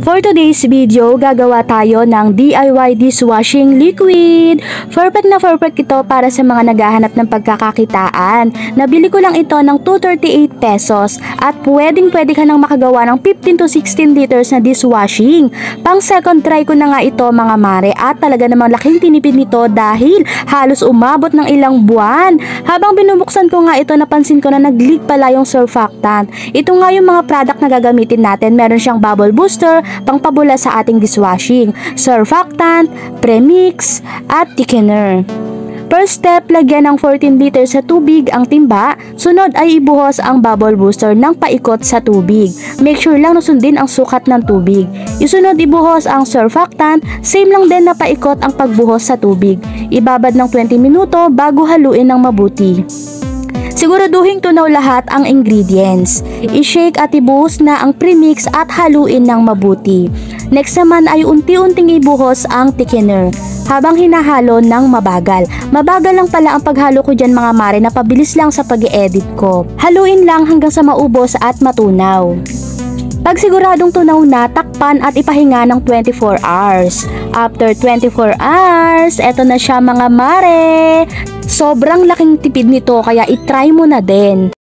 For today's video, gagawa tayo ng DIY dishwashing liquid. Perfect na perfect ito para sa mga naghahanap ng pagkakakitaan. Nabili ko lang ito ng 238 pesos at pwede ka nang makagawa ng 15 to 16 liters na dishwashing. Pang second try ko na nga ito mga mare at talaga namang laking tinipid nito dahil halos umabot ng ilang buwan. Habang binubuksan ko nga ito, napansin ko na nag-leak pala yung surfactant. Ito nga yung mga product na gagamitin natin. Meron siyang bubble booster, pangpabula sa ating dishwashing, surfactant, premix, at thickener. First step, lagyan ng 14 liters sa tubig ang timba. Sunod ay ibuhos ang bubble booster ng paikot sa tubig. Make sure lang na sundin ang sukat ng tubig. Isunod, ibuhos ang surfactant. Same lang din na paikot ang pagbuhos sa tubig. Ibabad ng 20 minuto bago haluin ng mabuti. Siguraduhin tunaw lahat ang ingredients. I-shake at ibuhos na ang premix at haluin ng mabuti. Next naman ay unti-unting ibuhos ang thickener habang hinahalo ng mabagal. Mabagal lang pala ang paghalo ko dyan mga mare, na pabilis lang sa pag-i-edit ko. Haluin lang hanggang sa maubos at matunaw. Pag siguradong tunaw na, takpan at ipahinga ng 24 hours. After 24 hours, eto na siya mga mare. Sobrang laking tipid nito kaya itry mo na din.